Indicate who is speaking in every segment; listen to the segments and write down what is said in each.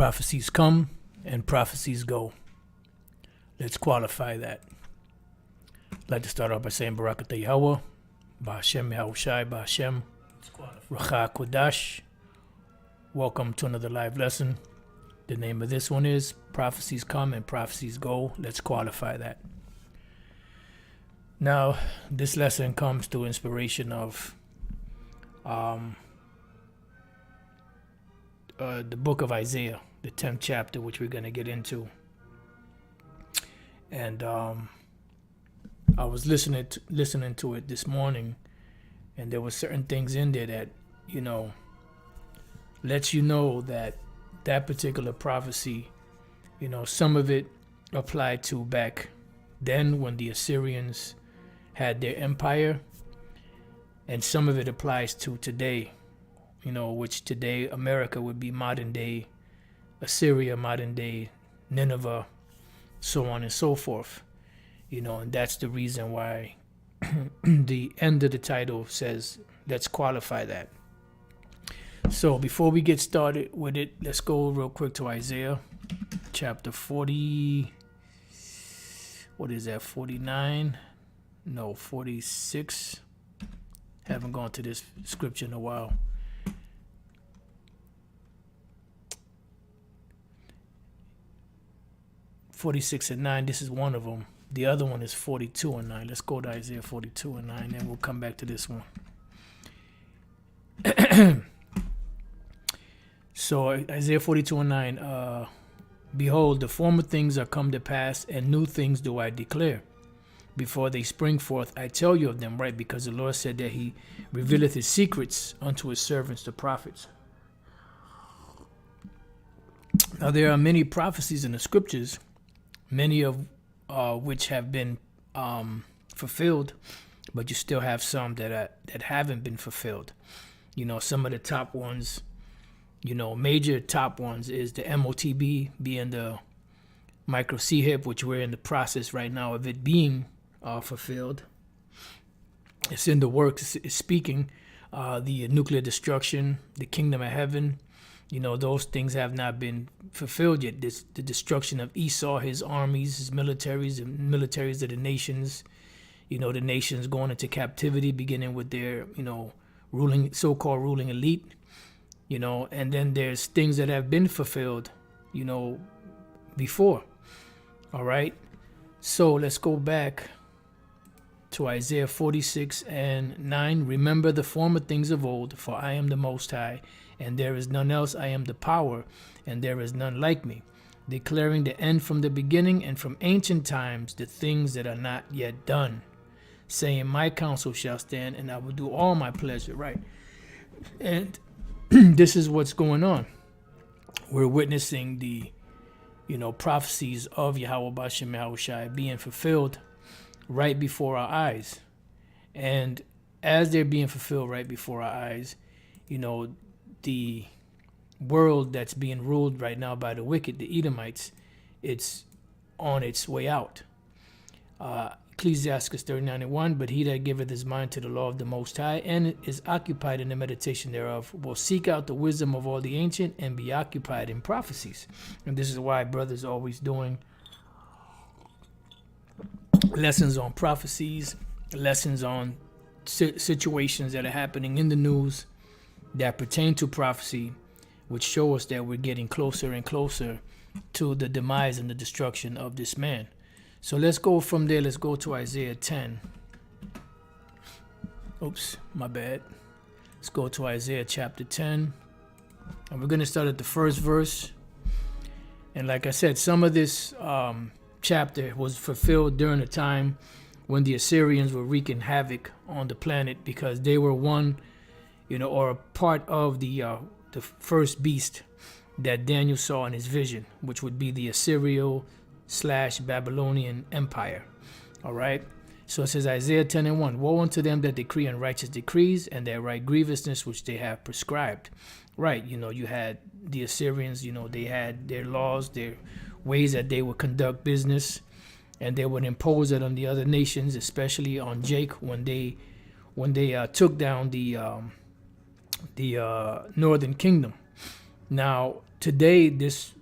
Speaker 1: Prophecies come and prophecies go. Let's qualify that. I'd like to start off by saying Barakatah Yahweh, Ba'Hashem Yahushai, Ba'Hashem Racha Kodash. Welcome to another live lesson. The name of this one is Prophecies Come and Prophecies Go. Let's qualify that. Now, this lesson comes to inspiration of the book of Isaiah, the 10th chapter, which we're going to get into. And I was listening to it this morning, and there were certain things in there that, lets you know that particular prophecy, some of it applied to back then when the Assyrians had their empire, and some of it applies to today, which today America would be modern day Assyria, modern day Nineveh, so on and so forth, and that's the reason why the end of the title says, let's qualify that. So before we get started with it, let's go real quick to Isaiah chapter 40. What is that? 49? No, 46. Haven't gone to this scripture in a while. (46 and 9). This is one of them. The other one is 42 and 9. Let's go to Isaiah 42 and 9, and we'll come back to this one. So Isaiah 42 and 9, behold, the former things are come to pass, and new things do I declare. Before they spring forth, I tell you of them, right? Because the Lord said that he revealeth his secrets unto his servants, the prophets. Now there are many prophecies in the scriptures, many of which have been fulfilled, but you still have some that haven't been fulfilled. Some of the top ones, major top ones is the MOTB, being the micro C-HIP, which we're in the process right now of it being fulfilled. It's in the works, it's speaking. The nuclear destruction, the kingdom of heaven, those things have not been fulfilled yet. The destruction of Esau, his armies, his militaries, and militaries of the nations, the nations going into captivity, beginning with their, so-called ruling elite, and then there's things that have been fulfilled, before. All right. So let's go back to Isaiah 46 and 9. Remember the former things of old, for I am the Most High, and there is none else. I am the power, and there is none like me, declaring the end from the beginning, and from ancient times the things that are not yet done, saying, my counsel shall stand, and I will do all my pleasure. Right. And this is what's going on. We're witnessing the prophecies of Yahweh Ba'Hashem Yahushai being fulfilled right before our eyes. And as they're being fulfilled right before our eyes, the world that's being ruled right now by the wicked, the Edomites, it's on its way out. Ecclesiastes 39:1, but he that giveth his mind to the law of the Most High, and is occupied in the meditation thereof, will seek out the wisdom of all the ancient, and be occupied in prophecies. And this is why brothers are always doing lessons on prophecies, lessons on situations that are happening in the news that pertain to prophecy, which show us that we're getting closer and closer to the demise and the destruction of this man. So let's go from there. Let's go to Isaiah 10. Oops, my bad. Let's go to Isaiah chapter 10. And we're going to start at the first verse. And like I said, some of this chapter was fulfilled during a time when the Assyrians were wreaking havoc on the planet, because they were one, or a part of the first beast that Daniel saw in his vision, which would be the Assyrio/Babylonian Empire. All right. So it says Isaiah 10:1, woe unto them that decree unrighteous decrees, and that write grievousness which they have prescribed. Right. You had the Assyrians, they had their laws, their ways that they would conduct business, and they would impose it on the other nations, especially on Jake when they took down the northern kingdom. Now, today, this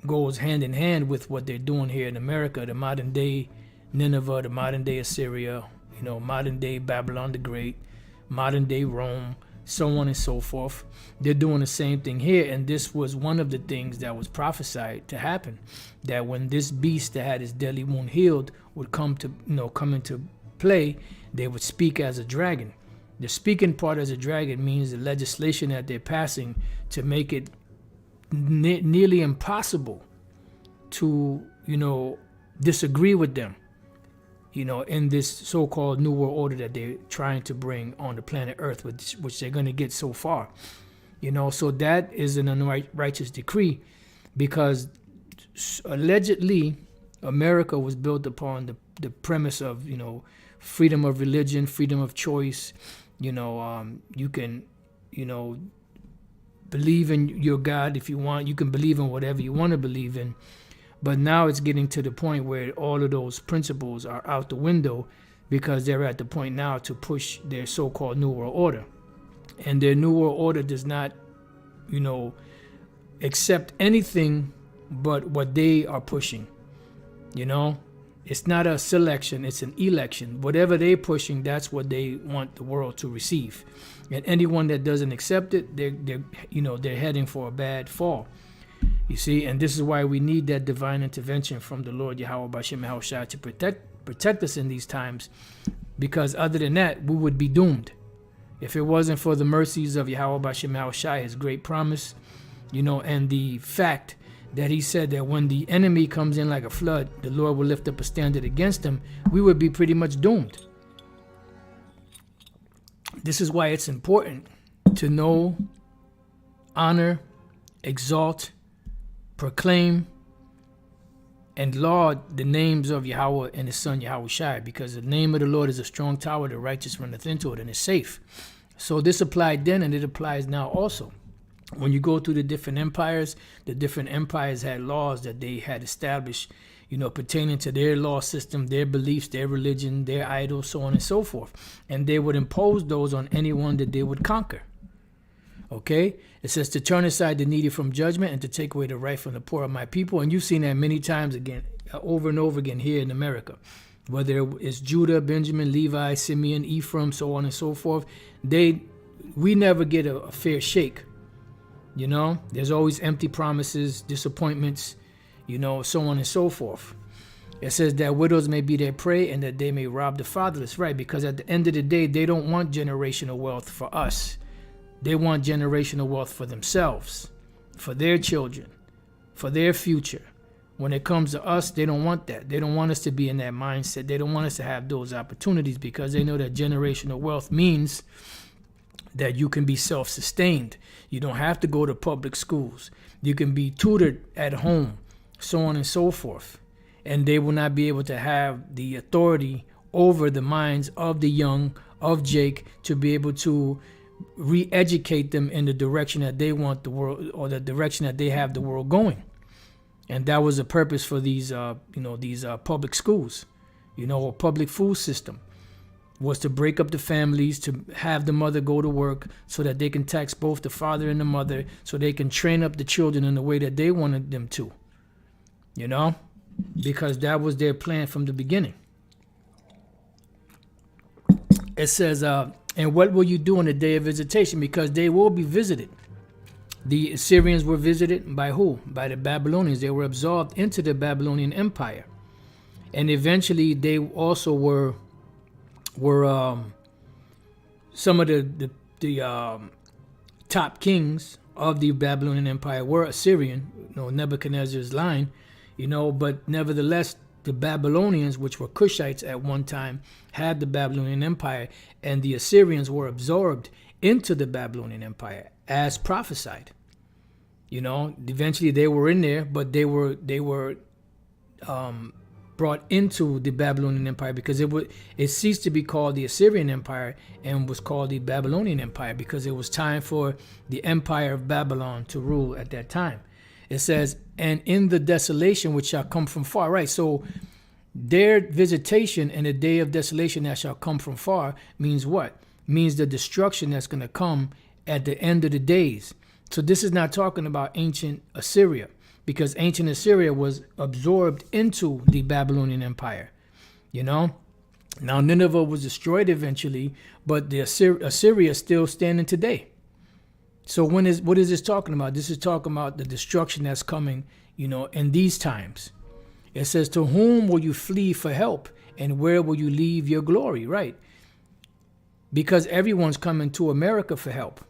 Speaker 1: goes hand in hand with what they're doing here in America, the modern day Nineveh, the modern day Assyria, modern day Babylon the Great, modern day Rome, so on and so forth. They're doing the same thing here, and this was one of the things that was prophesied to happen, that when this beast that had his deadly wound healed would come into play, they would speak as a dragon. The speaking part as a dragon means the legislation that they're passing to make it nearly impossible to, disagree with them, in this so-called New World Order that they're trying to bring on the planet Earth, which they're going to get so far. So that is an unrighteous decree, because allegedly America was built upon the premise of, freedom of religion, freedom of choice. You can, believe in your God if you want. You can believe in whatever you want to believe in. But now it's getting to the point where all of those principles are out the window, because they're at the point now to push their so-called New World Order. And their New World Order does not, accept anything but what they are pushing. It's not a selection, it's an election. Whatever they're pushing, that's what they want the world to receive. And anyone that doesn't accept it, they're heading for a bad fall. You see, and this is why we need that divine intervention from the Lord Yahweh B'Shem Yahushua to protect us in these times, because other than that, we would be doomed. If it wasn't for the mercies of Yahweh B'Shem Yahushua, his great promise, and the fact that he said that when the enemy comes in like a flood, the Lord will lift up a standard against him, we would be pretty much doomed. This is why it's important to know, honor, exalt, proclaim, and laud the names of Yahweh and his son Yahushua, because the name of the Lord is a strong tower, the righteous runneth into it and is safe. So this applied then, and it applies now also. When you go through the different empires had laws that they had established, pertaining to their law system, their beliefs, their religion, their idols, so on and so forth. And they would impose those on anyone that they would conquer. Okay? It says to turn aside the needy from judgment and to take away the right from the poor of my people. And you've seen that many times again, over and over again here in America. Whether it's Judah, Benjamin, Levi, Simeon, Ephraim, so on and so forth. We never get a fair shake. There's always empty promises, disappointments, so on and so forth. It says that widows may be their prey and that they may rob the fatherless, right? Because at the end of the day, they don't want generational wealth for us. They want generational wealth for themselves, for their children, for their future. When it comes to us, they don't want that. They don't want us to be in that mindset. They don't want us to have those opportunities, because they know that generational wealth means that you can be self-sustained. You don't have to go to public schools. You can be tutored at home, so on and so forth. And they will not be able to have the authority over the minds of the young, of Jake, to be able to re-educate them in the direction that they want the world, or the direction that they have the world going. And that was the purpose for these public schools, or public food system, was to break up the families, to have the mother go to work so that they can tax both the father and the mother, so they can train up the children in the way that they wanted them to, because that was their plan from the beginning. It says, and what will you do on the day of visitation? Because they will be visited. The Assyrians were visited by who? By the Babylonians. They were absorbed into the Babylonian Empire. And eventually they also were some of the top kings of the Babylonian Empire were Assyrian, Nebuchadnezzar's line, but nevertheless, the Babylonians, which were Cushites at one time, had the Babylonian Empire, and the Assyrians were absorbed into the Babylonian Empire as prophesied. Eventually they were in there, but they were brought into the Babylonian Empire, because it ceased to be called the Assyrian Empire and was called the Babylonian Empire, because it was time for the Empire of Babylon to rule at that time. It says, and in the desolation which shall come from far, right? So their visitation in the day of desolation that shall come from far means what? Means the destruction that's going to come at the end of the days. So this is not talking about ancient Assyria, because ancient Assyria was absorbed into the Babylonian Empire. You know, now Nineveh was destroyed eventually, but the Assyria is still standing today. So what is this talking about? This is talking about the destruction that's coming, in these times. It says, to whom will you flee for help, and where will you leave your glory? Right. Because everyone's coming to America for help.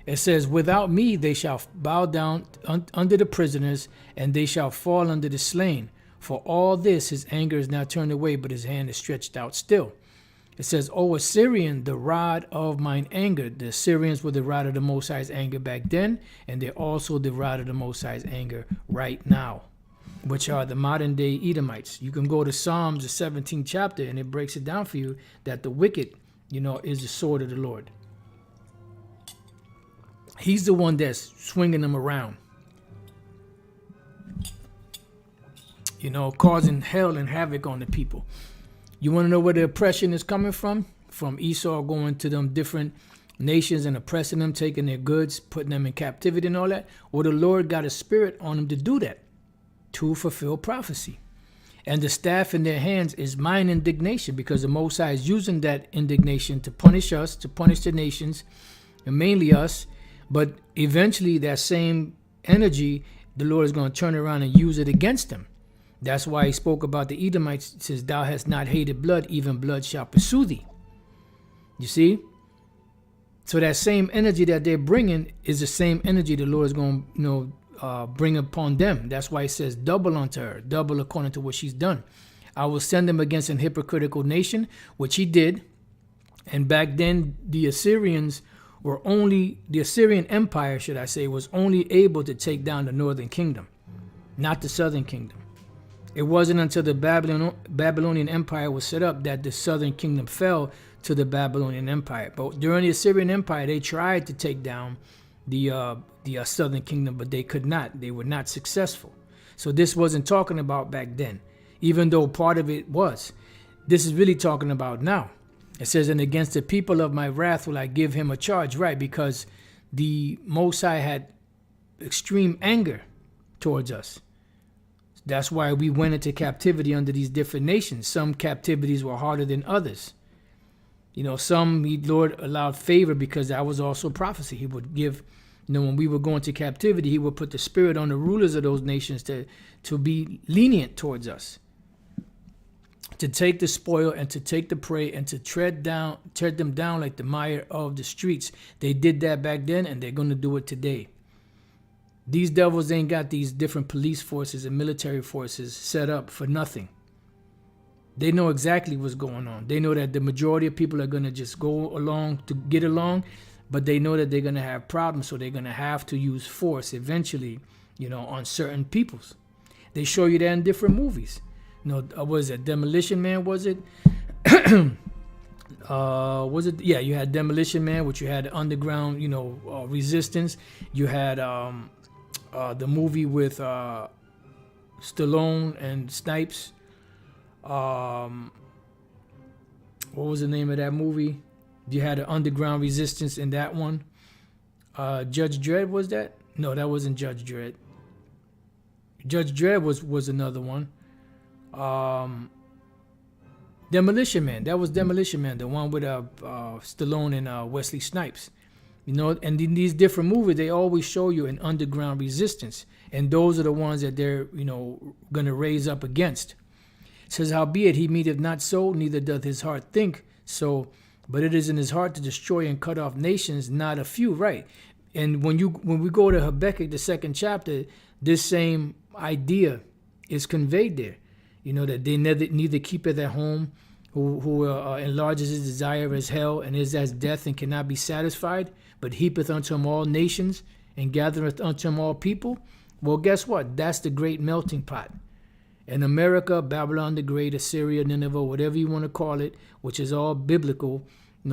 Speaker 1: It says, without me they shall bow down under the prisoners, and they shall fall under the slain. For all this his anger is not turned away, but his hand is stretched out still. It says, O Assyrian, the rod of mine anger. The Assyrians were the rod of the Most High's anger back then, and they're also the rod of the Most High's anger right now, which are the modern day Edomites. You can go to Psalms, the 17th chapter, and it breaks it down for you that the wicked, is the sword of the Lord. He's the one that's swinging them around, causing hell and havoc on the people. You want to know where the oppression is coming from? From Esau going to them different nations and oppressing them, taking their goods, putting them in captivity and all that. Well, the Lord got a spirit on them to do that, to fulfill prophecy. And the staff in their hands is mine indignation, because the Most High is using that indignation to punish us, to punish the nations, and mainly us. But eventually that same energy, the Lord is going to turn around and use it against them. That's why he spoke about the Edomites. It says, thou hast not hated blood, even blood shall pursue thee. You see? So that same energy that they're bringing is the same energy the Lord is going to bring upon them. That's why he says, double unto her, double according to what she's done. I will send them against an hypocritical nation, which he did. And back then, the Assyrian Empire, should I say, was only able to take down the northern kingdom, not the southern kingdom. It wasn't until the Babylonian Empire was set up that the southern kingdom fell to the Babylonian Empire. But during the Assyrian Empire, they tried to take down the southern kingdom, but they could not. They were not successful. So this wasn't talking about back then, even though part of it was. This is really talking about now. It says, and against the people of my wrath will I give him a charge, right? Because the Most High had extreme anger towards us. That's why we went into captivity under these different nations. Some captivities were harder than others. Some the Lord allowed favor because that was also prophecy. He would give, when we were going to captivity, he would put the spirit on the rulers of those nations to be lenient towards us, to take the spoil and to take the prey and to tread them down like the mire of the streets. They did that back then, and they're going to do it today. These devils ain't got these different police forces and military forces set up for nothing. They know exactly what's going on. They know that the majority of people are going to just go along to get along, but they know that they're going to have problems, so they're going to have to use force eventually, on certain peoples. They show you that in different movies. Was it Demolition Man, was it? Was it? Yeah, you had Demolition Man, which you had underground, resistance. You had the movie with Stallone and Snipes. What was the name of that movie? You had an underground resistance in that one. Judge Dredd, was that? No, that wasn't Judge Dredd. Judge Dredd was another one. Demolition Man. That was Demolition Man, the one with Stallone and Wesley Snipes. And in these different movies, they always show you an underground resistance, and those are the ones that they're going to raise up against. It says, howbeit he meaneth not so, neither doth his heart think so, but it is in his heart to destroy and cut off nations, not a few. Right. And when we go to Habakkuk, the 2nd chapter, this same idea is conveyed there. That they neither keepeth at home, who enlarges his desire as hell, and is as death, and cannot be satisfied, but heapeth unto him all nations, and gathereth unto him all people. Well, guess what? That's the great melting pot. And America, Babylon the Great, Assyria, Nineveh, whatever you want to call it, which is all biblical,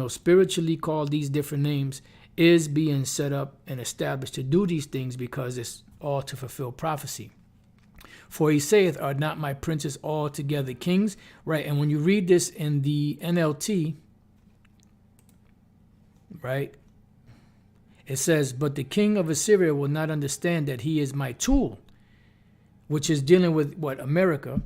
Speaker 1: spiritually called these different names, is being set up and established to do these things because it's all to fulfill prophecy. For he saith, are not my princes altogether kings? Right, and when you read this in the NLT, right, It says, but the king of Assyria will not understand that he is my tool, which is dealing with what? America.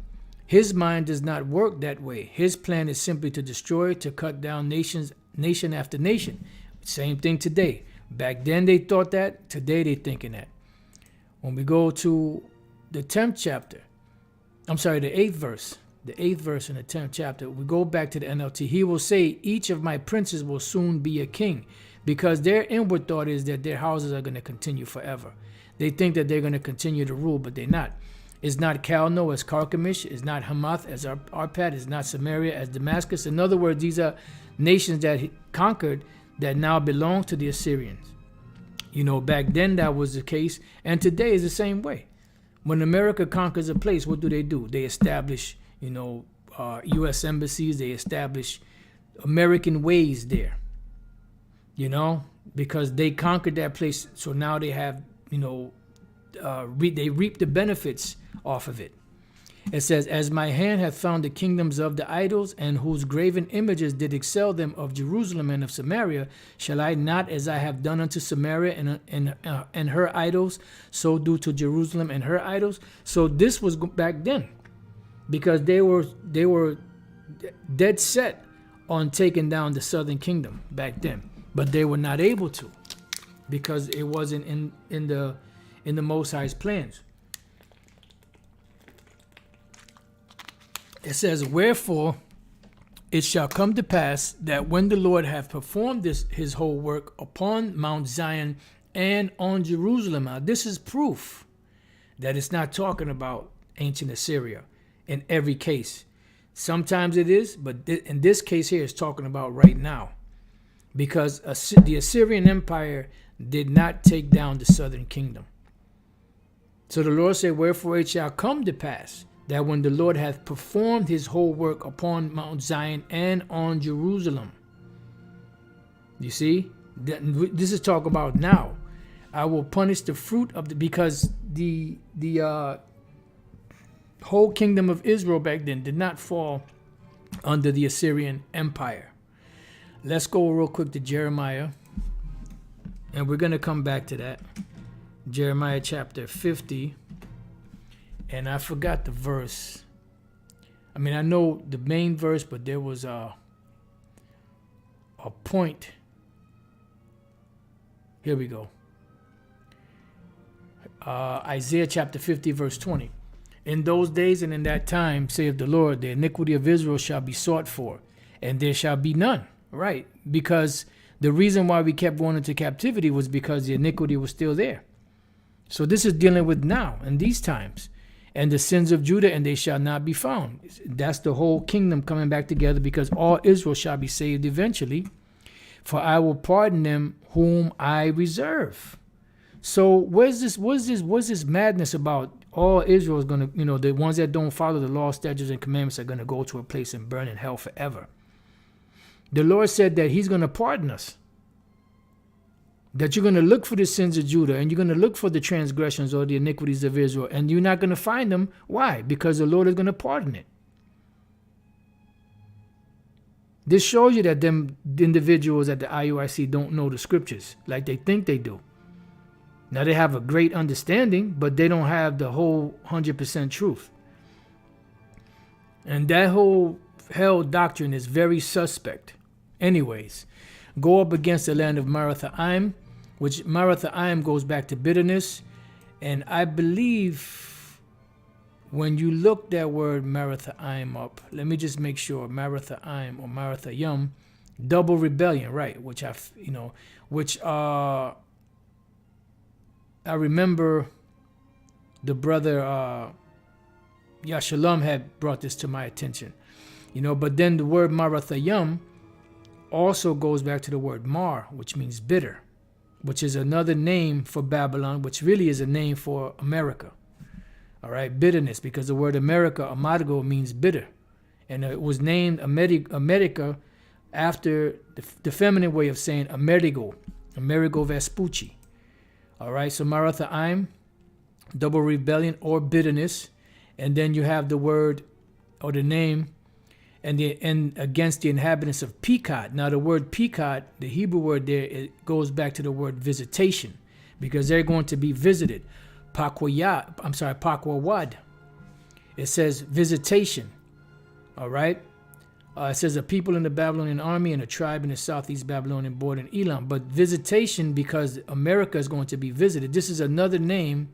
Speaker 1: His mind does not work that way. His plan is simply to destroy, to cut down nation after nation. Same thing today. Back then they thought that. Today they thinking that. When we go to the 10th chapter, the 8th verse. The 8th verse in the 10th chapter, we go back to the NLT. He will say, each of my princes will soon be a king, because their inward thought is that their houses are going to continue forever. They think that they're going to continue to rule, but they're not. It's not Calno as Carchemish. It's not Hamath as Arpad. It's not Samaria as Damascus. In other words, these are nations that he conquered that now belong to the Assyrians. You know, back then that was the case, and today is the same way. When America conquers a place, what do? They establish, U.S. embassies. They establish American ways there, because they conquered that place. So now they have, they reap the benefits off of it. It says, as my hand hath found the kingdoms of the idols, and whose graven images did excel them of Jerusalem and of Samaria, shall I not, as I have done unto Samaria and her idols, so do to Jerusalem and her idols? So this was back then, because they were dead set on taking down the southern kingdom back then, but they were not able to, because it wasn't in the Most High's plans. It says, wherefore it shall come to pass that when the Lord hath performed his whole work upon Mount Zion and on Jerusalem. Now, this is proof that it's not talking about ancient Assyria in every case. Sometimes it is, but in this case here, it's talking about right now. Because the Assyrian Empire did not take down the southern kingdom. So the Lord said, wherefore it shall come to pass that when the Lord hath performed his whole work upon Mount Zion and on Jerusalem. You see, this is talk about now. I will punish the fruit of because the whole kingdom of Israel back then did not fall under the Assyrian Empire. Let's go real quick to Jeremiah, and we're going to come back to that. Jeremiah chapter 50. And I forgot the verse. I mean, I know the main verse, but there was a point. Here we go. Isaiah chapter 50, verse 20. In those days and in that time, saith the Lord, the iniquity of Israel shall be sought for, and there shall be none. Right? Because the reason why we kept going into captivity was because the iniquity was still there. So this is dealing with now, in these times. And the sins of Judah, and they shall not be found. That's the whole kingdom coming back together, because all Israel shall be saved eventually. For I will pardon them whom I reserve. So what's this madness about all Israel is going to, the ones that don't follow the law, statutes, and commandments are going to go to a place and burn in hell forever. The Lord said that he's going to pardon us. That you're going to look for the sins of Judah, and you're going to look for the transgressions or the iniquities of Israel, and you're not going to find them. Why? Because the Lord is going to pardon it. This shows you that them individuals at the IUIC don't know the scriptures like they think they do. Now they have a great understanding, but they don't have the whole 100% truth. And that whole hell doctrine is very suspect. Anyways, go up against the land of Marathaim, which Marathaim goes back to bitterness. And I believe when you look that word Marathaim up, let me just make sure, Marathaim or Marathayim, double rebellion, right? Which I remember the brother Yashalom had brought this to my attention, but then the word Marathayim also goes back to the word Mar, which means bitter, which is another name for Babylon, which really is a name for America. All right, bitterness, because the word America, amargo, means bitter. And it was named America after the feminine way of saying Amerigo Vespucci. All right, so Marathaim, double rebellion or bitterness. And then you have the word or the name and against the inhabitants of Pekod. Now the word Pekod, the Hebrew word there, it goes back to the word visitation, because they're going to be visited. Pakwawad. It says visitation. All right. It says a people in the Babylonian army and a tribe in the southeast Babylonian border in Elam. But visitation, because America is going to be visited. This is another name.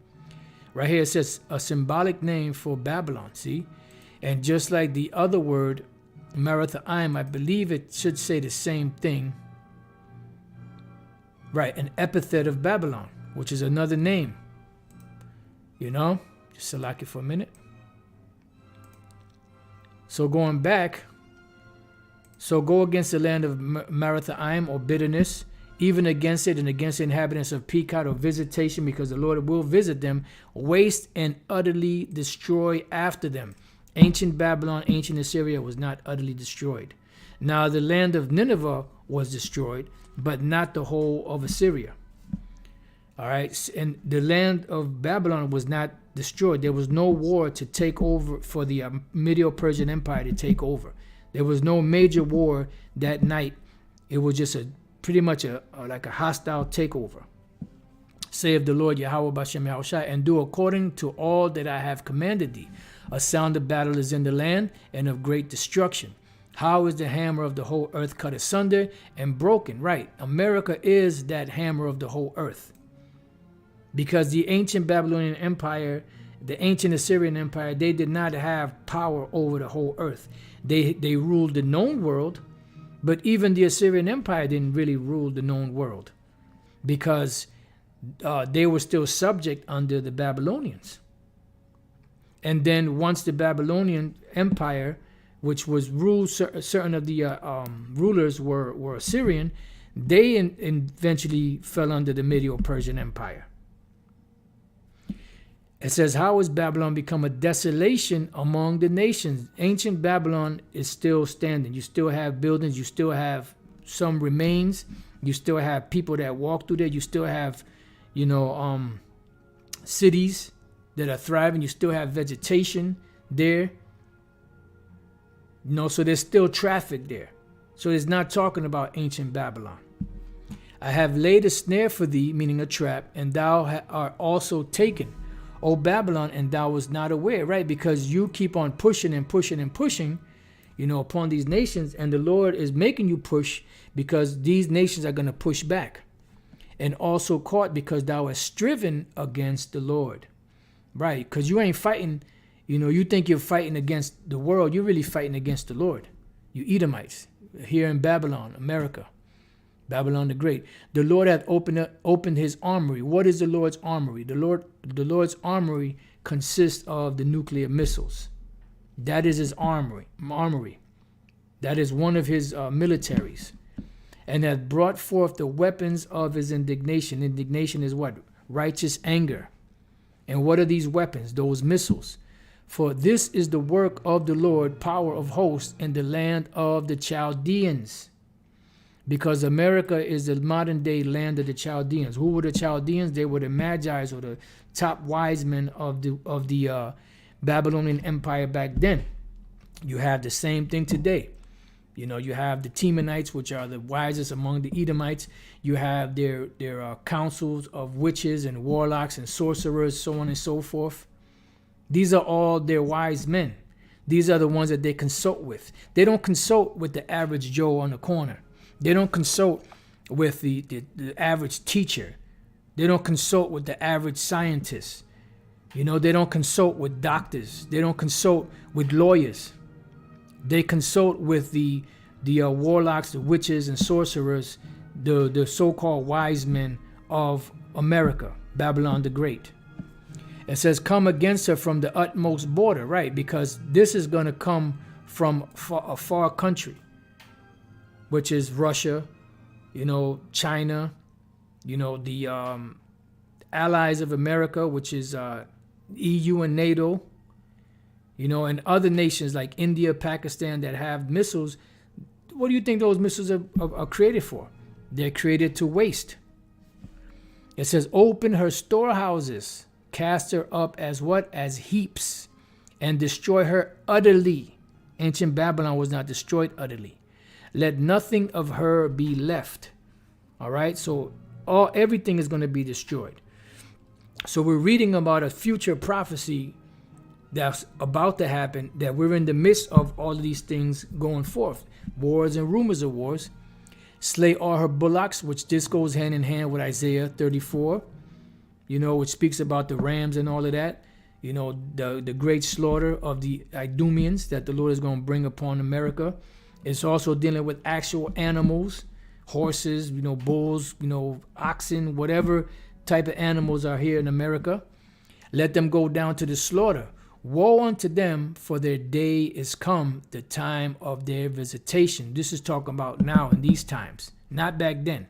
Speaker 1: Right here it says a symbolic name for Babylon. See? And just like the other word, Marathaim, I believe it should say the same thing. Right, an epithet of Babylon, which is another name. You know? Just select it for a minute. So going back, so go against the land of Marathaim, or bitterness, even against it and against the inhabitants of Pekod, or visitation, because the Lord will visit them, waste and utterly destroy after them. Ancient Babylon, ancient Assyria was not utterly destroyed. Now the land of Nineveh was destroyed, but not the whole of Assyria. All right, and the land of Babylon was not destroyed. There was no war to take over for the Medo-Persian Empire to take over. There was no major war that night. It was just pretty much like a hostile takeover. Saith the Lord Yahweh Bashem Yahushai, and do according to all that I have commanded thee. A sound of battle is in the land, and of great destruction. How is the hammer of the whole earth cut asunder and broken? Right, America is that hammer of the whole earth. Because the ancient Babylonian Empire, the ancient Assyrian Empire, they did not have power over the whole earth. They ruled the known world, but even the Assyrian Empire didn't really rule the known world, because they were still subject under the Babylonians. And then once the Babylonian Empire, which was ruled, certain of the rulers were Assyrian, they eventually fell under the Medo-Persian Empire. It says, how has Babylon become a desolation among the nations? Ancient Babylon is still standing. You still have buildings. You still have some remains. You still have people that walk through there. You still have, cities that are thriving. You still have vegetation there. So there's still traffic there. So it's not talking about ancient Babylon. I have laid a snare for thee, meaning a trap, and thou art also taken, O Babylon, and thou was not aware, right? Because you keep on pushing and pushing and pushing, upon these nations, and the Lord is making you push because these nations are going to push back. And also caught because thou hast striven against the Lord, right? Because you ain't fighting, you think you're fighting against the world. You're really fighting against the Lord. You Edomites here in Babylon, America. Babylon the Great. The Lord hath opened his armory. What is the Lord's armory? The Lord's armory consists of the nuclear missiles. That is his armory. That is one of his militaries. And hath brought forth the weapons of his indignation. Indignation is what? Righteous anger. And what are these weapons? Those missiles. For this is the work of the Lord, power of hosts, in the land of the Chaldeans. Because America is the modern day land of the Chaldeans. Who were the Chaldeans? They were the Magi's, or the top wise men of the Babylonian Empire back then. You have the same thing today. You have the Temanites, which are the wisest among the Edomites. You have their councils of witches and warlocks and sorcerers, so on and so forth. These are all their wise men. These are the ones that they consult with. They don't consult with the average Joe on the corner. They don't consult with the average teacher. They don't consult with the average scientist. They don't consult with doctors. They don't consult with lawyers. They consult with the warlocks, the witches and sorcerers, the so-called wise men of America, Babylon the Great. It says, come against her from the utmost border, right? Because this is going to come from a far country, which is Russia, China, the allies of America, which is EU and NATO, and other nations like India, Pakistan that have missiles. What do you think those missiles are created for? They're created to waste. It says, open her storehouses, cast her up as what? As heaps, and destroy her utterly. Ancient Babylon was not destroyed utterly. Let nothing of her be left. All right, so everything is going to be destroyed. So we're reading about a future prophecy that's about to happen, that we're in the midst of all of these things going forth. Wars and rumors of wars. Slay all her bullocks, which this goes hand in hand with Isaiah 34, which speaks about the rams and all of that. The great slaughter of the Idumeans that the Lord is going to bring upon America. It's also dealing with actual animals, horses, bulls, oxen, whatever type of animals are here in America. Let them go down to the slaughter. Woe unto them, for their day is come, the time of their visitation. This is talking about now in these times, not back then.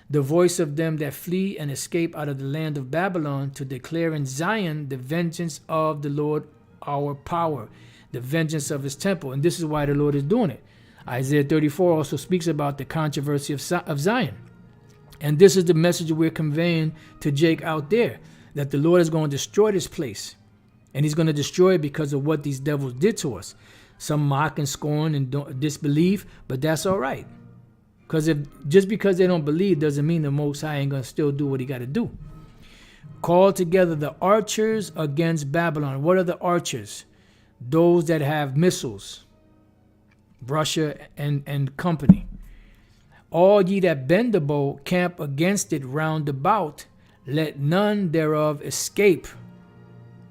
Speaker 1: The voice of them that flee and escape out of the land of Babylon, to declare in Zion the vengeance of the Lord our power, the vengeance of his temple. And this is why the Lord is doing it. Isaiah 34 also speaks about the controversy of Zion. And this is the message we're conveying to Jake out there, that the Lord is going to destroy this place. And he's going to destroy it because of what these devils did to us. Some mock and scorn and disbelieve, but that's all right. Just because they don't believe doesn't mean the Most High ain't going to still do what he got to do. Call together the archers against Babylon. What are the archers? Those that have missiles. Russia and company. All ye that bend the bow, camp against it round about. Let none thereof escape.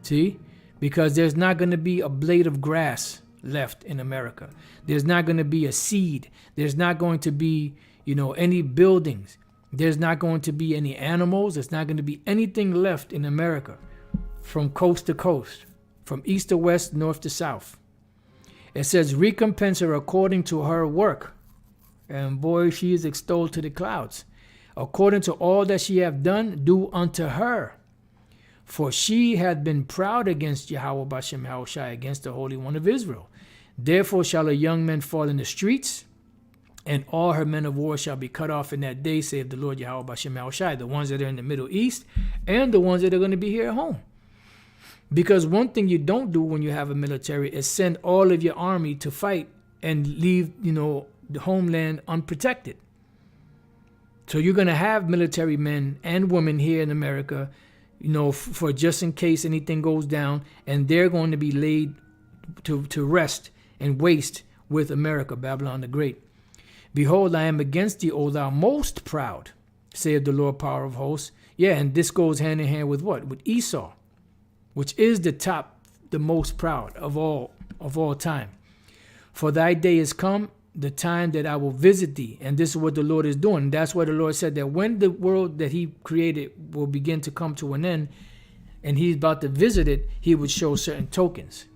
Speaker 1: See? Because there's not going to be a blade of grass left in America. There's not going to be a seed. There's not going to be, any buildings. There's not going to be any animals. There's not going to be anything left in America from coast to coast, from east to west, north to south. It says, recompense her according to her work. And boy, she is extolled to the clouds. According to all that she hath done, do unto her. For she had been proud against Yahweh Bashem Yahushai, against the Holy One of Israel. Therefore shall her young men fall in the streets, and all her men of war shall be cut off in that day, saith the Lord Yahweh Bashem Yahushai, the ones that are in the Middle East, and the ones that are going to be here at home. Because one thing you don't do when you have a military is send all of your army to fight and leave, the homeland unprotected. So you're going to have military men and women here in America, for just in case anything goes down, and they're going to be laid to rest and waste with America, Babylon the Great. Behold, I am against thee, O thou most proud, saith the Lord power of hosts. Yeah, and this goes hand in hand with what? With Esau, which is the most proud of all time. For thy day is come, the time that I will visit thee. And this is what the Lord is doing. That's why the Lord said that when the world that he created will begin to come to an end, and he's about to visit it, he would show certain tokens.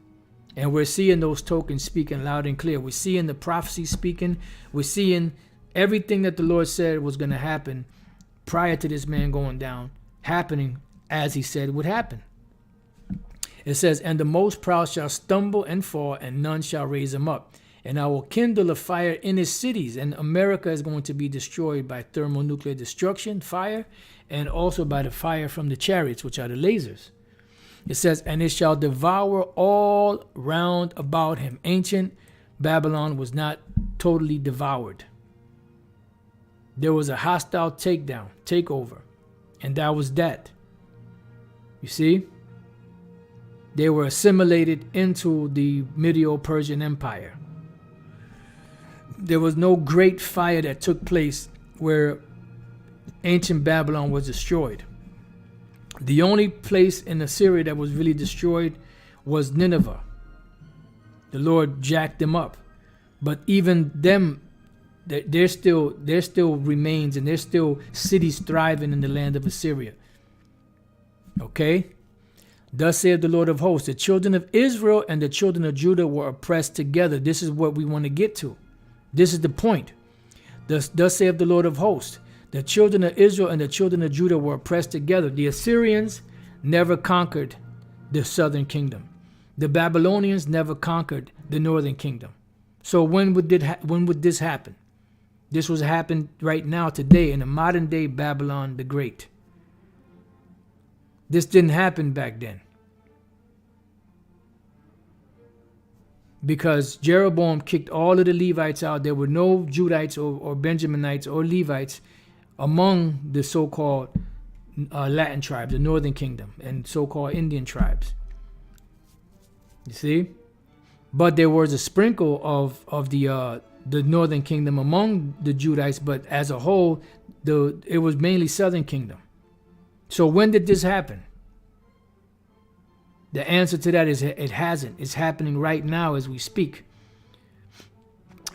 Speaker 1: And we're seeing those tokens speaking loud and clear. We're seeing the prophecy speaking. We're seeing everything that the Lord said was going to happen prior to this man going down, happening as he said would happen. It says, and the most proud shall stumble and fall, and none shall raise him up. And I will kindle a fire in his cities. And America is going to be destroyed by thermonuclear destruction, fire, and also by the fire from the chariots, which are the lasers. It says, and it shall devour all round about him. Ancient Babylon was not totally devoured. There was a hostile takeover. And that was that. You see? They were assimilated into the Medo-Persian Empire. There was no great fire that took place where ancient Babylon was destroyed. The only place in Assyria that was really destroyed was Nineveh. The Lord jacked them up. But even them, there still remains, and there's still cities thriving in the land of Assyria. Okay? Thus saith the Lord of hosts, the children of Israel and the children of Judah were oppressed together. This is what we want to get to. This is the point. Thus saith the Lord of hosts, the children of Israel and the children of Judah were oppressed together. The Assyrians never conquered the southern kingdom. The Babylonians never conquered the northern kingdom. So when would this happen? This was happen right now, today, in the modern day Babylon the Great. This didn't happen back then. because Jeroboam kicked all of the Levites out. There were no Judites or Benjaminites or Levites among the so-called Latin tribes, the Northern Kingdom, and so-called Indian tribes. You see? But there was a sprinkle of the Northern Kingdom among the Judites, but as a whole, it was mainly Southern Kingdom. So when did this happen? The answer to that is it hasn't. It's happening right now as we speak.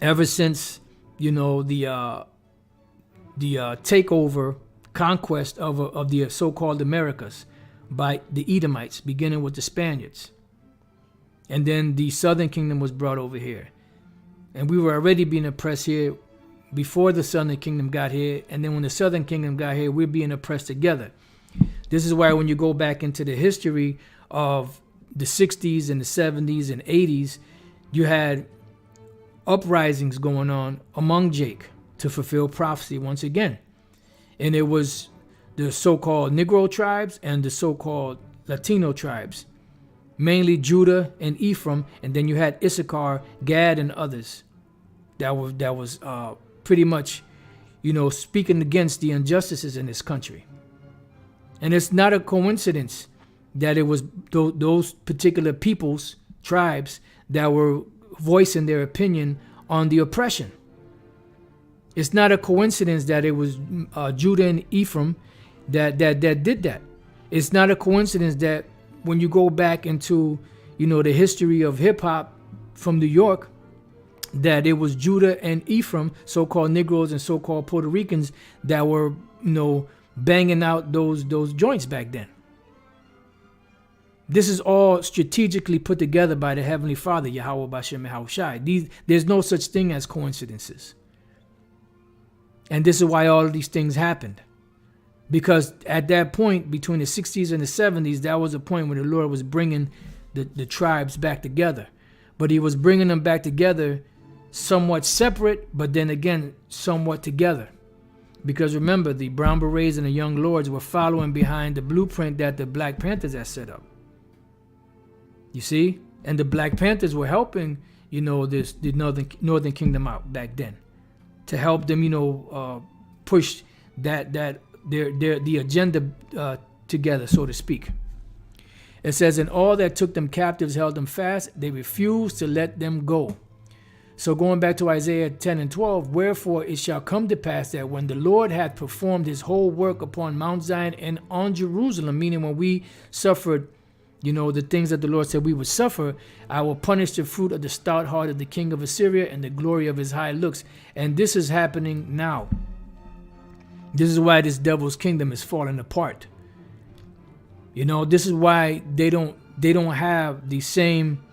Speaker 1: Ever since, the takeover, conquest of the so-called Americas by the Edomites, beginning with the Spaniards. And then the Southern Kingdom was brought over here. And we were already being oppressed here before the Southern Kingdom got here. And then when the Southern Kingdom got here, we're being oppressed together. This is why when you go back into the history of the 60s and the 70s and 80s, you had uprisings going on among Jake to fulfill prophecy once again. And it was the so-called Negro tribes and the so-called Latino tribes, mainly Judah and Ephraim, and then you had Issachar, Gad, and others that was pretty much, speaking against the injustices in this country. And it's not a coincidence that it was those particular peoples, tribes, that were voicing their opinion on the oppression. It's not a coincidence that it was Judah and Ephraim that did that. It's not a coincidence that when you go back into, the history of hip hop from New York, that it was Judah and Ephraim, so-called Negroes and so-called Puerto Ricans, that were, banging out those joints back then. This is all strategically put together by the Heavenly Father, Yahweh Bashem Yahushai. There's no such thing as coincidences. And this is why all of these things happened. Because at that point, between the 60s and the 70s, that was a point when the Lord was bringing the tribes back together. But he was bringing them back together somewhat separate, but then again, somewhat together. Because remember, the Brown Berets and the Young Lords were following behind the blueprint that the Black Panthers had set up. You see? And the Black Panthers were helping, the Northern Kingdom out back then, to help them, push the agenda together, so to speak. It says, and all that took them captives held them fast. They refused to let them go. So going back to Isaiah 10 and 12, wherefore it shall come to pass that when the Lord hath performed his whole work upon Mount Zion and on Jerusalem, meaning when we suffered, the things that the Lord said we would suffer, I will punish the fruit of the stout heart of the king of Assyria and the glory of his high looks. And this is happening now. This is why this devil's kingdom is falling apart. This is why they don't have the same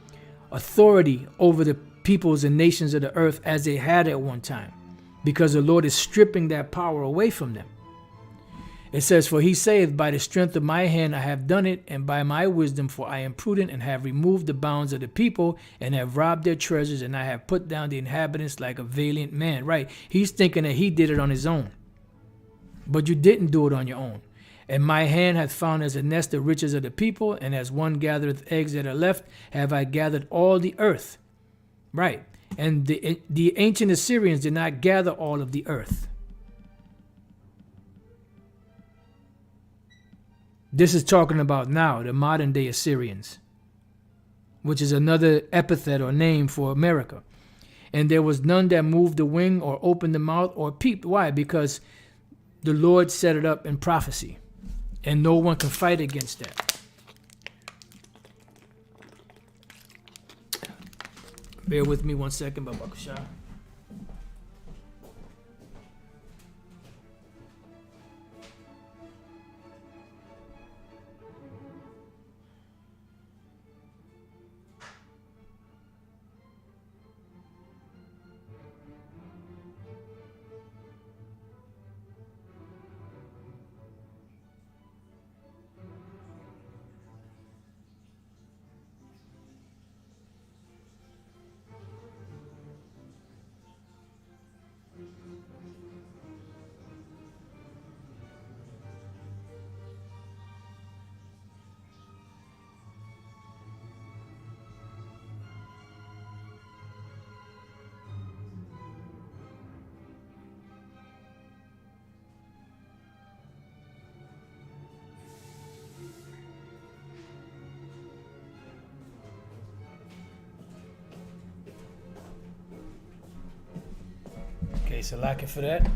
Speaker 1: authority over the peoples and nations of the earth as they had at one time, because the Lord is stripping that power away from them. It says, for he saith, by the strength of my hand I have done it, and by my wisdom, for I am prudent, and have removed the bounds of the people, and have robbed their treasures, and I have put down the inhabitants like a valiant man. Right? He's thinking that he did it on his own. But you didn't do it on your own. And my hand hath found as a nest the riches of the people, and as one gathereth eggs that are left, have I gathered all the earth. Right. And the ancient Assyrians did not gather all of the earth. This is talking about now, the modern day Assyrians, which is another epithet or name for America. And there was none that moved the wing or opened the mouth or peeped. Why? Because the Lord set it up in prophecy, and no one can fight against that. Bear with me 1 second, Baba Kusha. Okay, so lacking for that.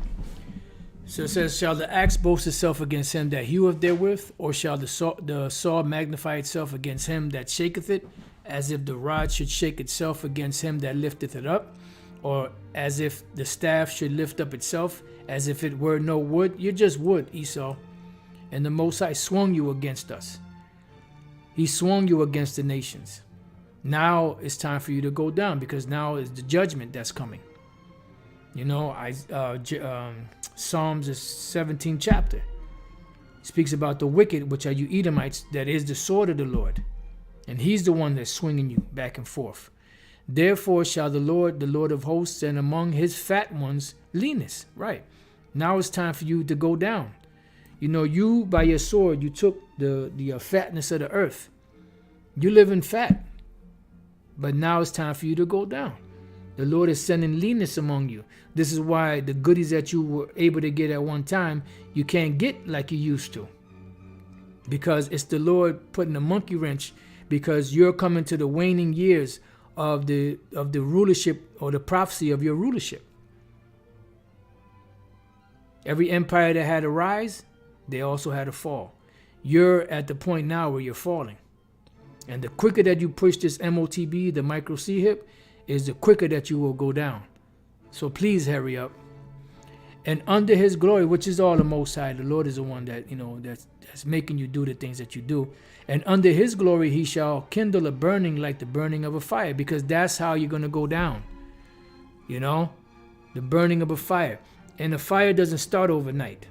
Speaker 1: So it says, shall the axe boast itself against him that heweth therewith, or shall the saw magnify itself against him that shaketh it, as if the rod should shake itself against him that lifteth it up, or as if the staff should lift up itself, as if it were no wood? You're just wood, Esau. And the Most High swung you against us. He swung you against the nations. Now it's time for you to go down, because now is the judgment that's coming. You know, Psalms, the 17th chapter, speaks about the wicked, which are you Edomites, that is the sword of the Lord. And he's the one that's swinging you back and forth. Therefore shall the Lord of hosts, and among his fat ones, leanness. Right. Now it's time for you to go down. You know, you, by your sword, you took the fatness of the earth. You live in fat. But now it's time for you to go down. The Lord is sending leanness among you. This is why the goodies that you were able to get at one time, you can't get like you used to. Because it's the Lord putting a monkey wrench, because you're coming to the waning years of the rulership, or the prophecy of your rulership. Every empire that had a rise, they also had a fall. You're at the point now where you're falling. And the quicker that you push this MOTB, the micro C hip, is the quicker that you will go down. So please hurry up. And under his glory, which is all the Most High, the Lord is the one that, you know, that's making you do the things that you do. And under his glory, he shall kindle a burning like the burning of a fire, because that's how you're going to go down. You know, the burning of a fire. And a fire doesn't start overnight.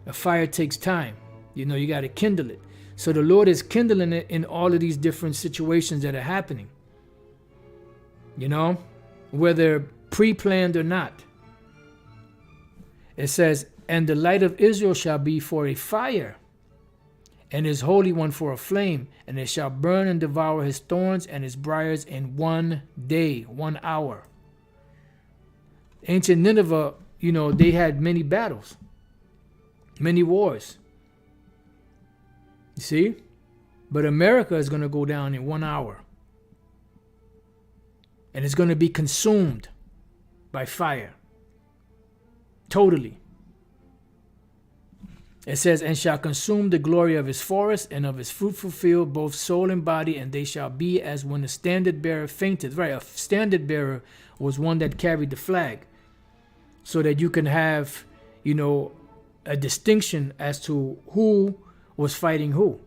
Speaker 1: A fire takes time. You know, you got to kindle it. So the Lord is kindling it in all of these different situations that are happening. You know, whether pre-planned or not. It says, and the light of Israel shall be for a fire, and his Holy One for a flame, and it shall burn and devour his thorns and his briars in 1 day, 1 hour. Ancient Nineveh, you know, they had many battles, many wars. You see? But America is going to go down in 1 hour. And it's going to be consumed by fire. Totally. It says, and shall consume the glory of his forest and of his fruitful field, both soul and body, and they shall be as when a standard bearer fainteth. Right, a standard bearer was one that carried the flag, so that you can have, you know, a distinction as to who was fighting who.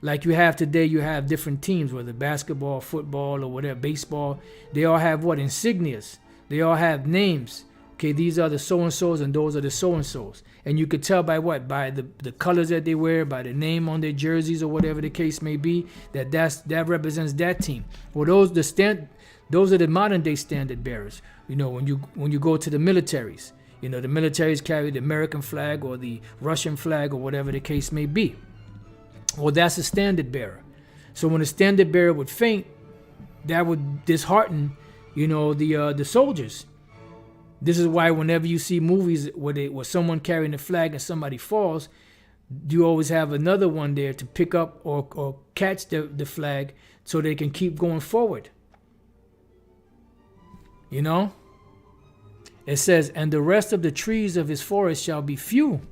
Speaker 1: Like you have today, you have different teams, whether basketball, football, or whatever, baseball. They all have what? Insignias. They all have names. Okay, these are the so-and-sos and those are the so-and-sos. And you could tell by what? By the colors that they wear, by the name on their jerseys or whatever the case may be, that represents that team. Well, those are the modern day standard bearers. You know, when you go to the militaries, you know, the militaries carry the American flag or the Russian flag or whatever the case may be. Well, that's a standard bearer. So when a standard bearer would faint, that would dishearten, you know, the soldiers. This is why whenever you see movies where someone carrying the flag and somebody falls, you always have another one there to pick up or catch the flag so they can keep going forward. You know? It says, and the rest of the trees of his forest shall be few,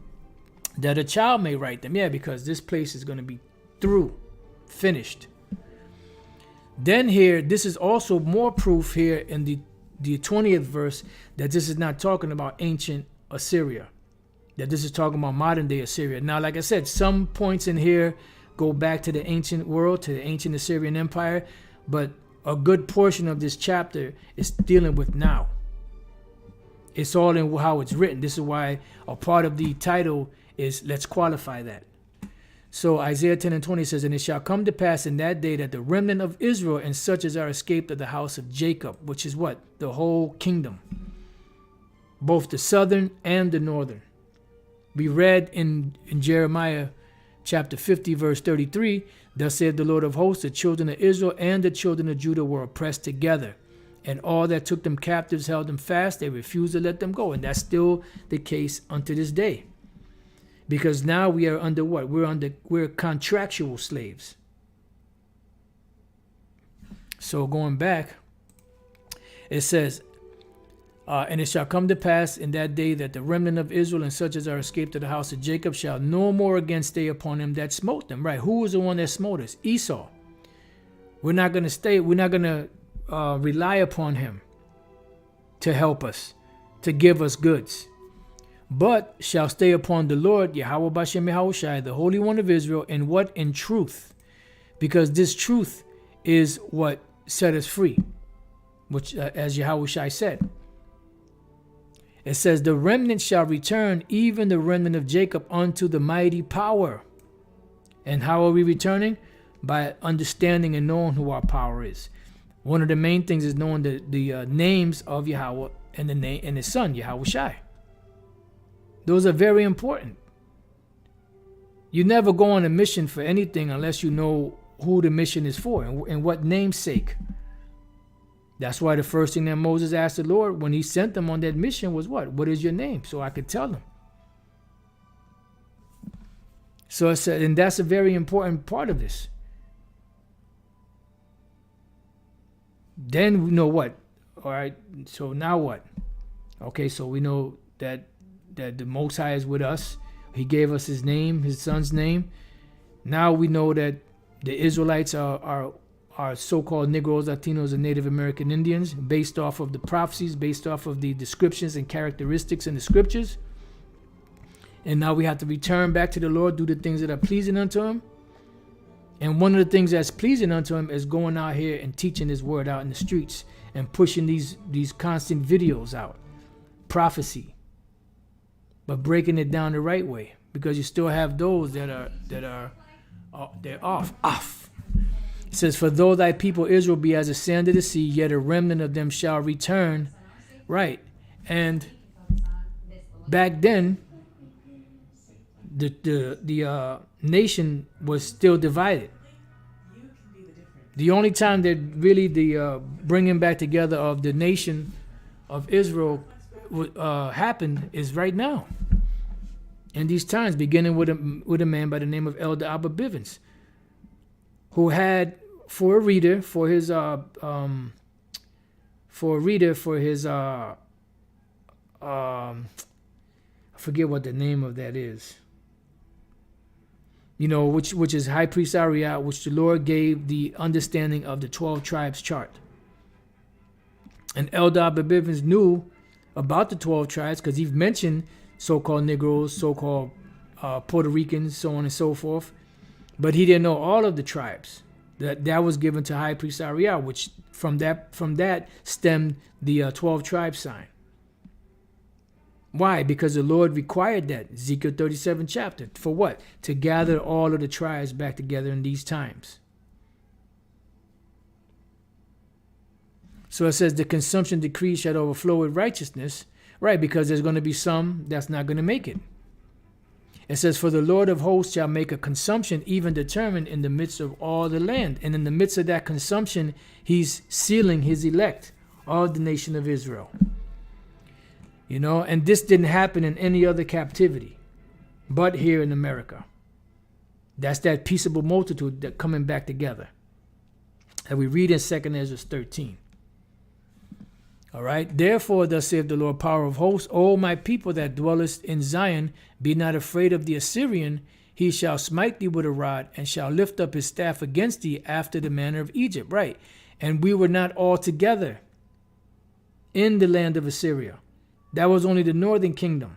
Speaker 1: that a child may write them. Yeah, because this place is going to be through, finished. Then here, this is also more proof here in the 20th verse that this is not talking about ancient Assyria, that this is talking about modern day Assyria. Now, like I said, some points in here go back to the ancient world, to the ancient Assyrian Empire, but a good portion of this chapter is dealing with now. It's all in how it's written. This is why a part of the title is, let's qualify that. So Isaiah 10 and 20 says, and it shall come to pass in that day that the remnant of Israel and such as are escaped of the house of Jacob, which is what? The whole kingdom, both the southern and the northern. We read in Jeremiah chapter 50, verse 33, thus saith the Lord of hosts, the children of Israel and the children of Judah were oppressed together, and all that took them captives held them fast. They refused to let them go. And that's still the case unto this day. Because now we are under what? We're contractual slaves. So going back, it says, And it shall come to pass in that day that the remnant of Israel and such as are escaped to the house of Jacob shall no more again stay upon him that smote them. Right? Who was the one that smote us? Esau. We're not going to stay. We're not going to rely upon him to help us, to give us goods, but shall stay upon the Lord, Yahweh Bashem Yahushai, the Holy One of Israel, in what? In truth. Because this truth is what set us free, which, as Yahushai said. It says, the remnant shall return, even the remnant of Jacob, unto the mighty power. And how are we returning? By understanding and knowing who our power is. One of the main things is knowing the names of Yahweh and the name and his son, Yahushai. Those are very important. You never go on a mission for anything unless you know who the mission is for and what namesake. That's why the first thing that Moses asked the Lord when he sent them on that mission was what? What is your name? So I could tell them. So I said, and that's a very important part of this. Then we know what? All right, so now what? Okay, so we know that the Most High is with us. He gave us his name, his son's name. Now we know that the Israelites are so-called Negroes, Latinos, and Native American Indians based off of the prophecies, based off of the descriptions and characteristics in the scriptures. And now we have to return back to the Lord, do the things that are pleasing unto him. And one of the things that's pleasing unto him is going out here and teaching his word out in the streets and pushing these constant videos out. Prophecy. But breaking it down the right way. Because you still have those that are off. It says, for though thy people Israel be as a sand of the sea, yet a remnant of them shall return. Right. And back then, the nation was still divided. The only time that really the bringing back together of the nation of Israel happened is right now. In these times, beginning with a man by the name of Elder Abba Bivens, who had for a reader for his I forget what the name of that is. You know, which is High Priest Ariat, which the Lord gave the understanding of the 12 tribes chart. And Elder Abba Bivens knew about the 12 tribes because he mentioned so-called Negroes, so-called Puerto Ricans, so on and so forth. But he didn't know all of the tribes. That was given to High Priest Ariat, which from that stemmed the 12 tribe sign. Why? Because the Lord required that, Ezekiel 37 chapter. For what? To gather all of the tribes back together in these times. So it says the consumption decree shall overflow with righteousness. Right, because there's going to be some that's not going to make it. It says, for the Lord of hosts shall make a consumption even determined in the midst of all the land. And in the midst of that consumption, he's sealing his elect, all the nation of Israel. You know, and this didn't happen in any other captivity, but here in America. That's that peaceable multitude that coming back together. And we read in 2 Ezra 13. All right. Therefore, thus saith the Lord, power of hosts, O my people that dwellest in Zion, be not afraid of the Assyrian. He shall smite thee with a rod, and shall lift up his staff against thee after the manner of Egypt. Right. And we were not all together in the land of Assyria. That was only the northern kingdom.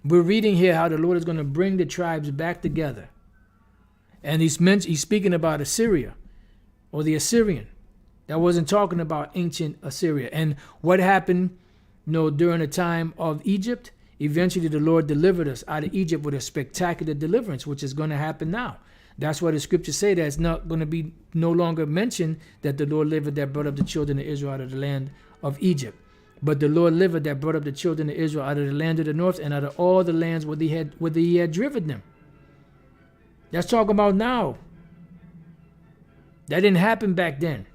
Speaker 1: We're reading here how the Lord is going to bring the tribes back together. And he's speaking about Assyria or the Assyrian. That wasn't talking about ancient Assyria. And what happened, during the time of Egypt, eventually the Lord delivered us out of Egypt with a spectacular deliverance, which is going to happen now. That's why the scriptures say that it's not going to be no longer mentioned that the Lord delivered that brought up the children of Israel out of the land of Egypt. But the Lord delivered that brought up the children of Israel out of the land of the north and out of all the lands where he had driven them. That's talking about now. That didn't happen back then.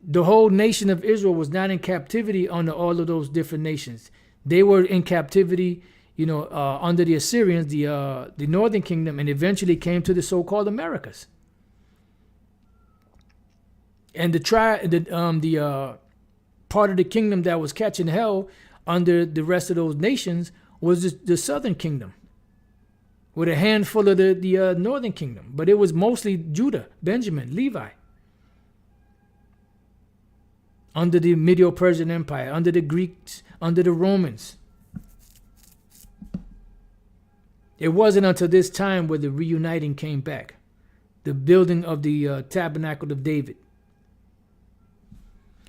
Speaker 1: The whole nation of Israel was not in captivity under all of those different nations. They were in captivity, under the Assyrians, the northern kingdom, and eventually came to the so-called Americas. And the part of the kingdom that was catching hell under the rest of those nations was the southern kingdom, with a handful of the northern kingdom. But it was mostly Judah, Benjamin, Levi, under the Medo-Persian Empire, under the Greeks, under the Romans. It wasn't until this time where the reuniting came back, the building of the tabernacle of David.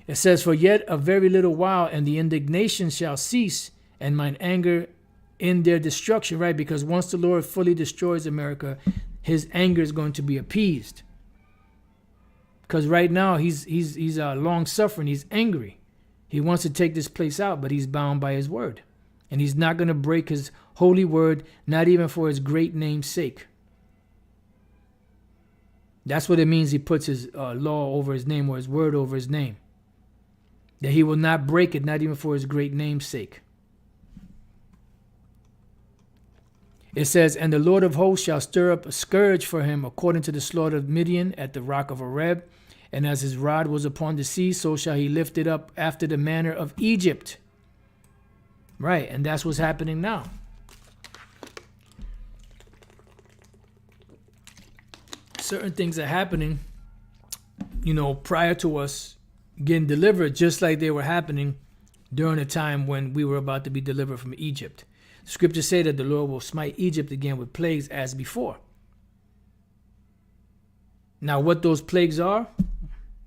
Speaker 1: It says, for yet a very little while, and the indignation shall cease, and mine anger in their destruction, right? Because once the Lord fully destroys America, his anger is going to be appeased. Because right now he's long suffering, he's angry. He wants to take this place out, but he's bound by his word. And he's not going to break his holy word, not even for his great name's sake. That's what it means he puts his law over his name, or his word over his name. That he will not break it, not even for his great name's sake. It says, and the Lord of hosts shall stir up a scourge for him according to the slaughter of Midian at the rock of Horeb. And as his rod was upon the sea, so shall he lift it up after the manner of Egypt. Right, and that's what's happening now. Certain things are happening, prior to us getting delivered, just like they were happening during the time when we were about to be delivered from Egypt. Scriptures say that the Lord will smite Egypt again with plagues as before. Now, what those plagues are,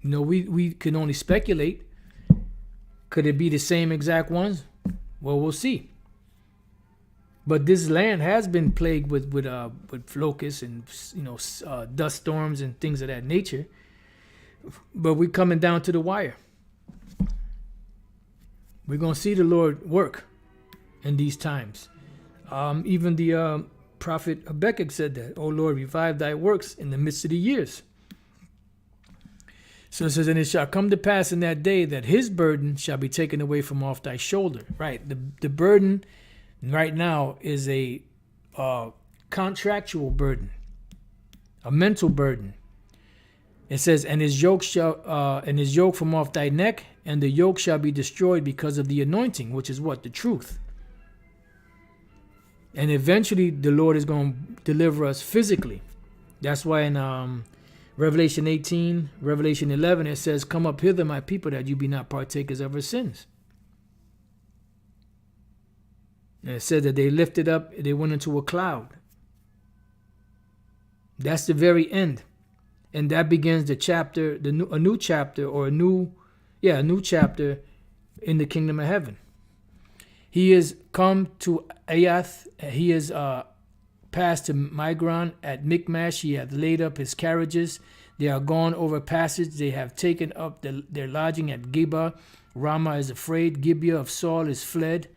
Speaker 1: we can only speculate. Could it be the same exact ones? Well, we'll see. But this land has been plagued with locusts and dust storms and things of that nature. But we're coming down to the wire. We're going to see the Lord work in these times. Even the prophet Habakkuk said that, O Lord, revive thy works in the midst of the years. So it says, and it shall come to pass in that day that his burden shall be taken away from off thy shoulder. Right. The burden right now is a contractual burden, a mental burden. It says, and his yoke from off thy neck, and the yoke shall be destroyed because of the anointing, which is what? The truth. And eventually the Lord is going to deliver us physically. That's why in Revelation 18, Revelation 11, it says, come up hither, my people, that you be not partakers of our sins. And it said that they lifted up, they went into a cloud. That's the very end. And that begins the chapter, a new chapter in the kingdom of heaven. He is come to Ayath. He is passed to Migron at Michmash. He hath laid up his carriages. They are gone over passage. They have taken up their lodging at Geba. Ramah is afraid. Gibeah of Saul is fled.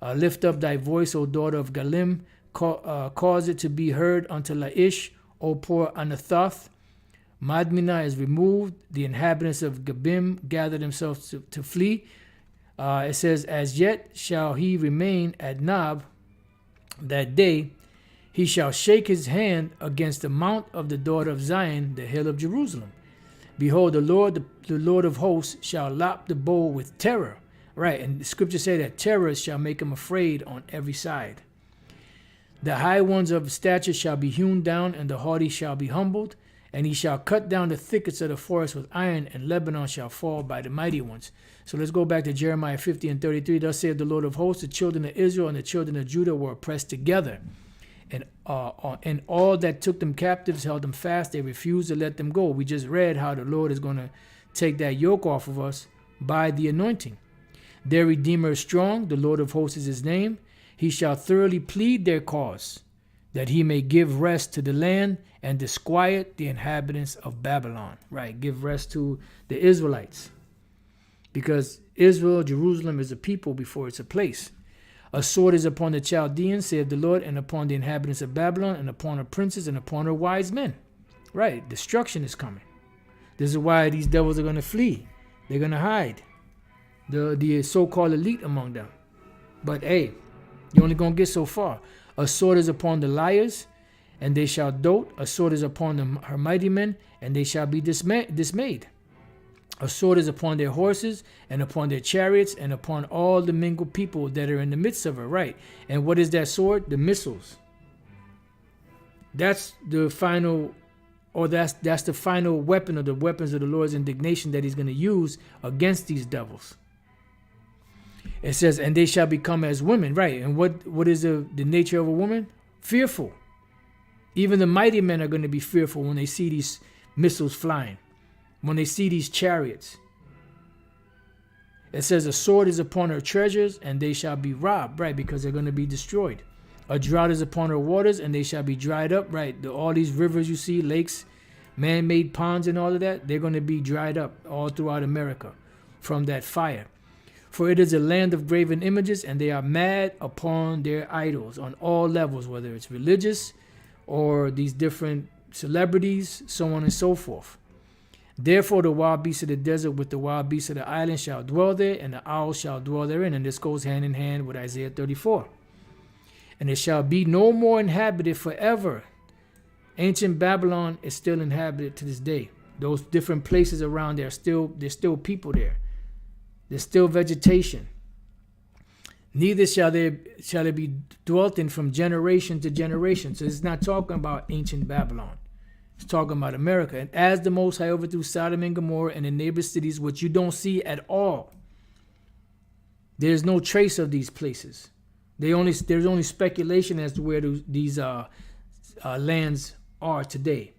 Speaker 1: Lift up thy voice, O daughter of Galim. Cause it to be heard unto Laish, O poor Anathoth. Madmenah is removed. The inhabitants of Gabim gather themselves to flee. It says, as yet shall he remain at Nob that day. He shall shake his hand against the mount of the daughter of Zion, the hill of Jerusalem. Behold, the Lord of hosts shall lop the bow with terror. Right, and the scriptures say that terror shall make him afraid on every side. The high ones of stature shall be hewn down, and the haughty shall be humbled. And he shall cut down the thickets of the forest with iron, and Lebanon shall fall by the mighty ones. So let's go back to Jeremiah 50 and 33. Thus saith the Lord of hosts, the children of Israel and the children of Judah were oppressed together. And all that took them captives held them fast. They refused to let them go. We just read how the Lord is going to take that yoke off of us by the anointing. Their Redeemer is strong. The Lord of hosts is his name. He shall thoroughly plead their cause, that he may give rest to the land and disquiet the inhabitants of Babylon. Right, give rest to the Israelites. Because Israel, Jerusalem, is a people before it's a place. A sword is upon the Chaldeans, saith the Lord, and upon the inhabitants of Babylon, and upon her princes, and upon her wise men. Right, destruction is coming. This is why these devils are going to flee. They're going to hide. The so-called elite among them. But hey, you're only going to get so far. A sword is upon the liars, and they shall dote. A sword is upon her mighty men, and they shall be dismayed. A sword is upon their horses and upon their chariots and upon all the mingled people that are in the midst of her. Right. And what is that sword? The missiles. That's the final, or that's the final weapon, or the weapons of the Lord's indignation that he's going to use against these devils. It says, and they shall become as women. Right. And what is the nature of a woman? Fearful. Even the mighty men are going to be fearful when they see these missiles flying, when they see these chariots. It says a sword is upon her treasures and they shall be robbed, right, because they're going to be destroyed. A drought is upon her waters and they shall be dried up, right. All these rivers you see, lakes, man-made ponds and all of that, they're going to be dried up all throughout America from that fire. For it is a land of graven images, and they are mad upon their idols on all levels, whether it's religious or these different celebrities, so on and so forth. Therefore the wild beasts of the desert with the wild beasts of the island shall dwell there, and the owls shall dwell therein. And this goes hand in hand with Isaiah 34. And it shall be no more inhabited forever. Ancient Babylon is still inhabited to this day. Those different places around there, there's still people there. There's still vegetation. Neither shall it be dwelt in from generation to generation. So it's not talking about ancient Babylon. It's talking about America. And as the Most High overthrew Sodom and Gomorrah and the neighbor cities, which you don't see at all, there's no trace of these places. There's only speculation as to where these lands are today.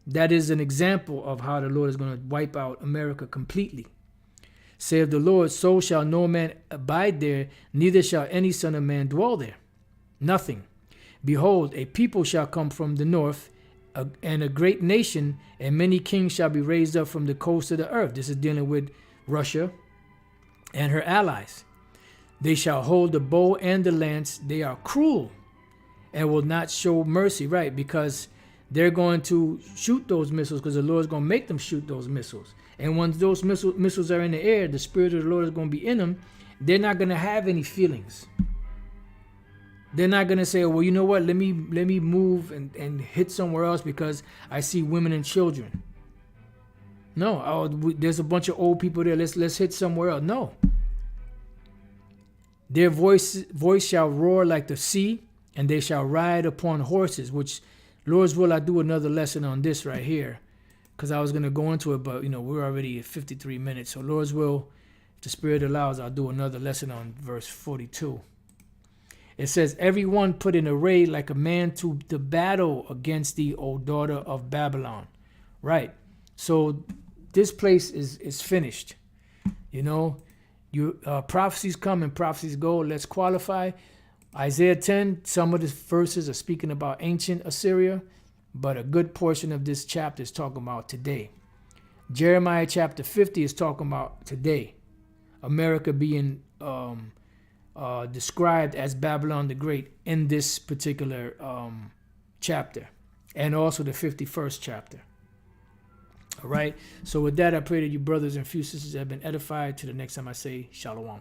Speaker 1: That is an example of how the Lord is going to wipe out America completely. Saith the Lord, so shall no man abide there, neither shall any son of man dwell there. Nothing. Behold, a people shall come from the north, and a great nation, and many kings shall be raised up from the coast of the earth. This is dealing with Russia and her allies. They shall hold the bow and the lance. They are cruel and will not show mercy, right? Because they're going to shoot those missiles, because the Lord is going to make them shoot those missiles. And once those missiles are in the air, the Spirit of the Lord is going to be in them. They're not going to have any feelings. They're not going to say, well, you know what, let me move and hit somewhere else because I see women and children. No, there's a bunch of old people there. Let's hit somewhere else. No. Their voice shall roar like the sea, and they shall ride upon horses, which, Lord's will, I do another lesson on this right here, because I was going to go into it, but, we're already at 53 minutes. So Lord's will, if the Spirit allows, I'll do another lesson on verse 42. It says, everyone put in array like a man to the battle against thee, O daughter of Babylon. Right. So this place is finished. Prophecies come and prophecies go. Let's qualify. Isaiah 10, some of the verses are speaking about ancient Assyria, but a good portion of this chapter is talking about today. Jeremiah chapter 50 is talking about today. America being described as Babylon the Great in this particular chapter, and also the 51st chapter. All right. So with that, I pray that you brothers and few sisters have been edified. To the next time I say, Shalom.